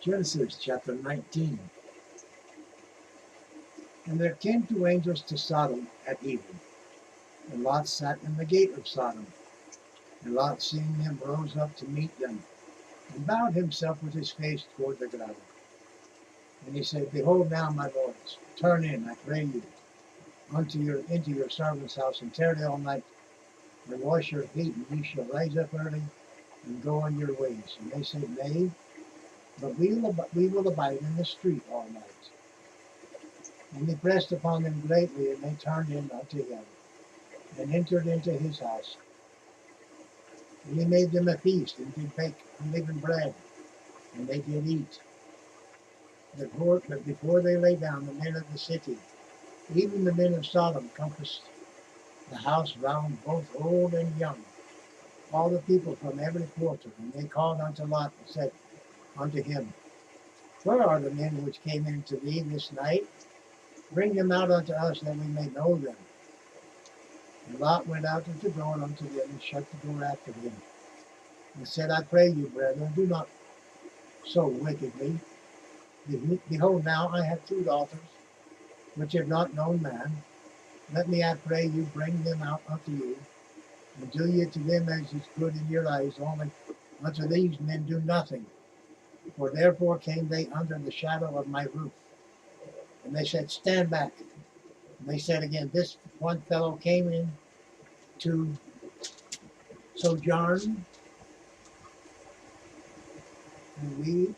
Genesis chapter 19. And there came two angels to Sodom at even, and Lot sat in the gate of Sodom. And Lot, seeing them, rose up to meet them, and bowed himself with his face toward the ground. And he said, Behold now, my lords, turn in, I pray you, into your servant's house, and tarry all night, and wash your feet, and ye shall rise up early, and go on your ways. And they said, Nay, but we will abide in the street all night. And he pressed upon them greatly, and they turned in unto him, and entered into his house. And he made them a feast, and did bake unleavened bread, and they did eat. But before they lay down, the men of the city, even the men of Sodom, compassed the house round, both old and young, all the people from every quarter. And they called unto Lot, and said unto him, Where are the men which came in to thee this night? Bring them out unto us, that we may know them. And Lot went out at the door unto them, and shut the door after him, and said, I pray you, brethren, do not so wickedly. Behold, now I have two daughters, which have not known man. Let me, I pray you, bring them out unto you, and do ye to them as is good in your eyes. Only unto these men do nothing. For therefore came they under the shadow of my roof. And they said, Stand back. And they said again, This one fellow came in to sojourn, and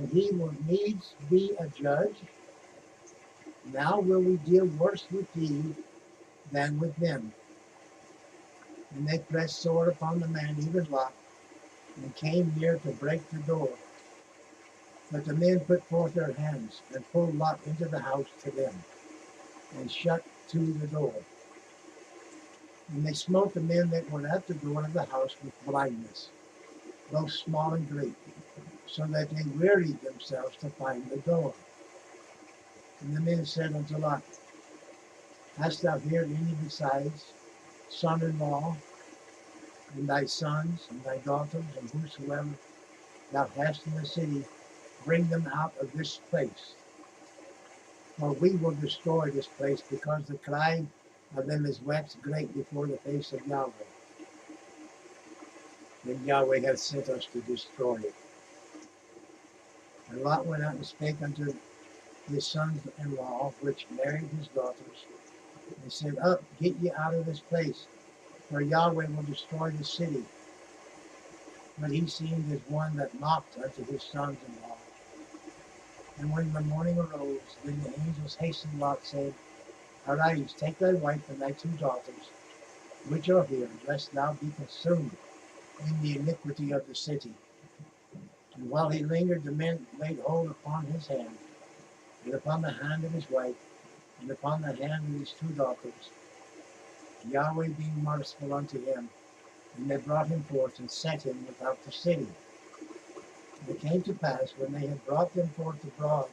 he will needs be a judge. Now will we deal worse with thee than with them. And they pressed sore upon the man, even Lot, and came near to break the door. But the men put forth their hands, and pulled Lot into the house to them, and shut to the door. And they smote the men that were at the door of the house with blindness, both small and great, so that they wearied themselves to find the door. And the men said unto Lot, Hast thou here any besides son-in-law, and thy sons, and thy daughters, and whosoever thou hast in the city, bring them out of this place? For we will destroy this place, because the cry of them is waxed great before the face of Yahweh. Then Yahweh hath sent us to destroy it. And Lot went out and spake unto his sons-in-law, which married his daughters, and said, Up, get ye out of this place, for Yahweh will destroy the city. But he seemed as one that mocked unto his sons-in-law. And when the morning arose, then the angels hastened Lot, saying, Arise, take thy wife and thy two daughters, which are here, lest thou be consumed in the iniquity of the city. And while he lingered, the men laid hold upon his hand, and upon the hand of his wife, and upon the hand of his two daughters, Yahweh being merciful unto him. And they brought him forth, and set him without the city. And it came to pass, when they had brought them forth abroad,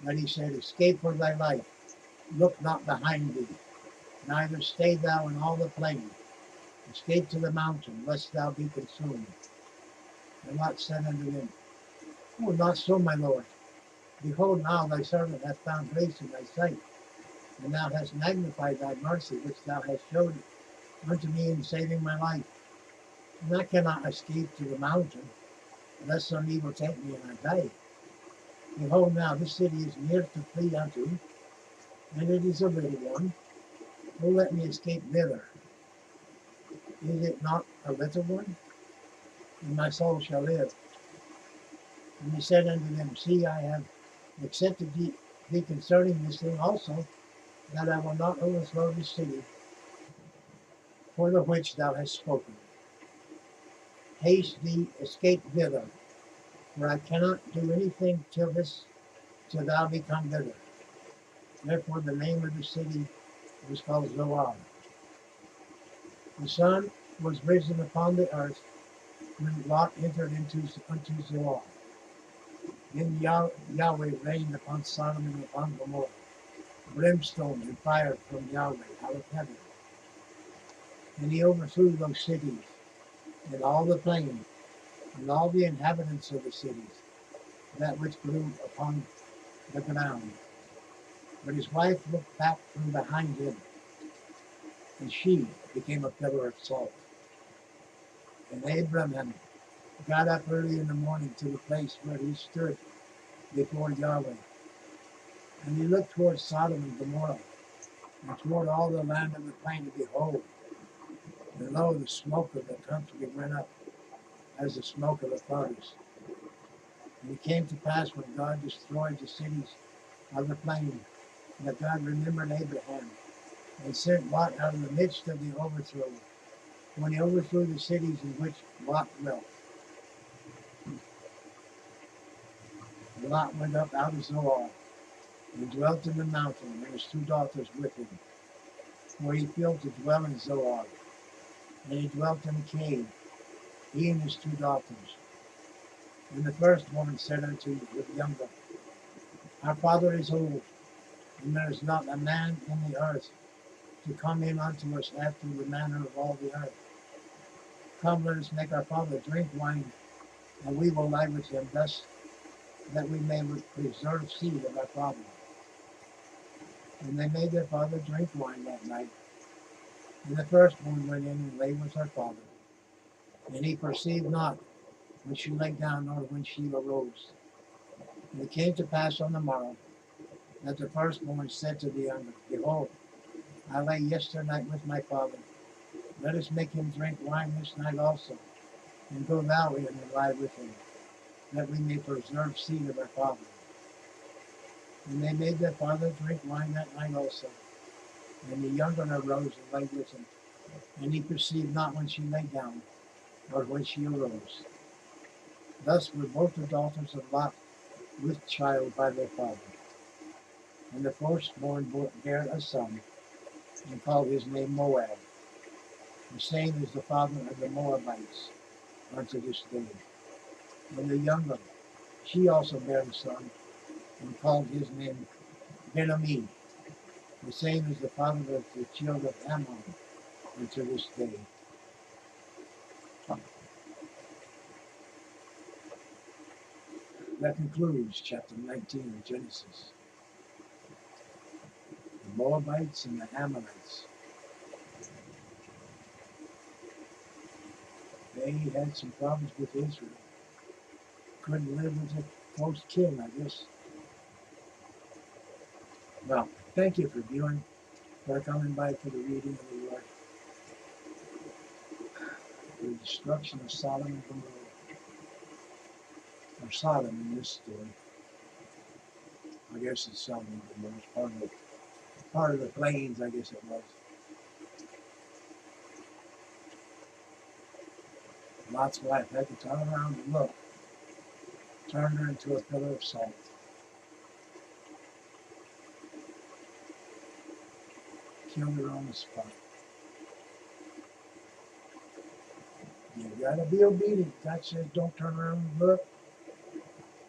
that he said, Escape for thy life, look not behind thee, neither stay thou in all the plain. Escape to the mountain, lest thou be consumed. And Lot said unto them, Oh, not so, my lord. Behold, now thy servant hath found grace in thy sight, and thou hast magnified thy mercy, which thou hast showed unto me in saving my life. And I cannot escape to the mountain, lest some evil take me and I die. Behold, now this city is near to flee unto, and it is a little one. Oh, let me escape thither. Is it not a little one? And my soul shall live. And he said unto them, See, I have accepted thee concerning this thing also, that I will not overthrow this city, for the which thou hast spoken. Haste thee, escape thither, for I cannot do anything till thou be come thither. Therefore the name of the city was called Zoar. The sun was risen upon the earth when Lot entered unto Zoar. Then Yahweh rained upon Sodom and upon Gomorrah, brimstone and fire from Yahweh out of heaven. And he overthrew those cities, and all the plain, and all the inhabitants of the cities. that which grew upon the ground. But his wife looked back from behind him, and she became a pillar of salt. And Abraham got up early in the morning to the place where he stood before Yahweh. And he looked toward Sodom and Gomorrah, and toward all the land of the plain, and behold, and lo, the smoke of the country went up as the smoke of a furnace. And it came to pass when God destroyed the cities of the plain, that God remembered Abraham, and sent Lot out of the midst of the overthrow, when he overthrew the cities in which Lot dwelt. And Lot went up out of Zoar, and dwelt in the mountain, and his 2 daughters with him. For he filled to dwell in Zoar, and he dwelt in a cave, he and his 2 daughters. And the firstborn said unto the younger, Our father is old, and there is not a man in the earth to come in unto us after the manner of all the earth. Come, let us make our father drink wine, and we will lie with him, thus that we may preserve seed of our father. And they made their father drink wine that night. And the firstborn went in and lay with her father. And he perceived not when she lay down, nor when she arose. And it came to pass on the morrow, that the firstborn said to the younger, Behold, I lay yesternight with my father. Let us make him drink wine this night also, and go thou in and lie with him, that we may preserve seed of our father. And they made their father drink wine that night also. And the younger arose and lay with him. And he perceived not when she lay down, or when she arose. Thus were both the daughters of Lot with child by their father. And the firstborn bare a son, and called his name Moab. The same is the father of the Moabites unto this day. And the younger, she also bare a son, and called his name Ben-Ami. The same is the father of the children of Ammon unto this day. That concludes chapter 19 of Genesis. The Moabites and the Ammonites. They had some problems with Israel. Couldn't live with a close kin, I guess. Well, thank you for viewing, for coming by for the reading of the Word. The destruction of Sodom and Gomorrah. Or Sodom in this story. I guess it's Sodom and Gomorrah. It's part of the plains, I guess it was. Lot's wife had to turn around and look. Turned her into a pillar of salt. Killed her on the spot. You gotta be obedient. God says don't turn around and look.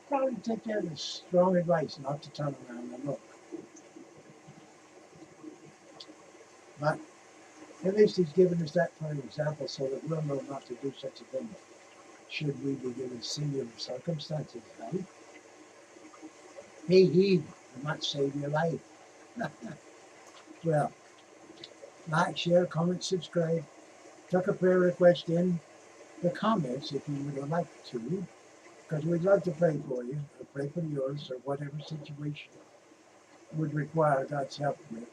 Probably take that as strong advice not to turn around and look. But at least he's given us that for an example so that we'll know not to do such a thing. Should we be given singular circumstances, right? Hey, heed, I might save your life. Well, like, share, comment, subscribe. Tuck a prayer request in the comments if you would like to, because we'd love to pray for you, or pray for yours, or whatever situation would require God's help with.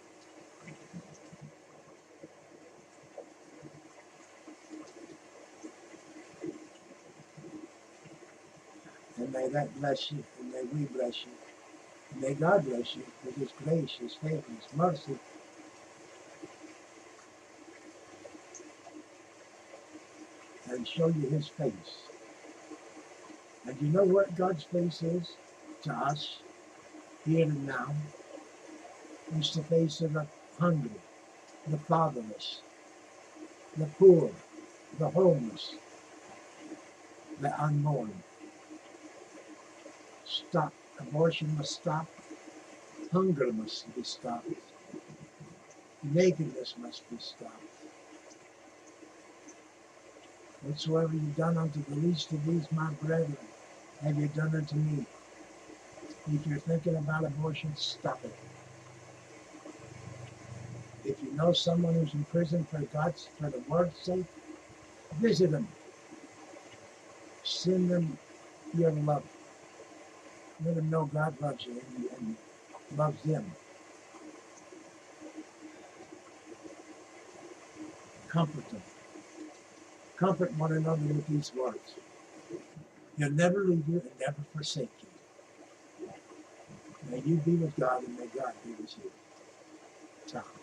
And may that bless you, and may we bless you. And may God bless you with His grace, His favor, His mercy. And show you His face. And you know what God's face is to us, here and now? It's the face of the hungry, the fatherless, the poor, the homeless, the unborn. Stop. Abortion must stop. Hunger must be stopped. Nakedness must be stopped. Whatsoever you've done unto the least of these, my brethren, have you done unto me. If you're thinking about abortion, stop it. If you know someone who's in prison for the word's sake, visit them. Send them your love. Let them know God loves you and loves them. Comfort them. Comfort one another with these words. He'll never leave you and never forsake you. May you be with God and may God be with you. Ciao.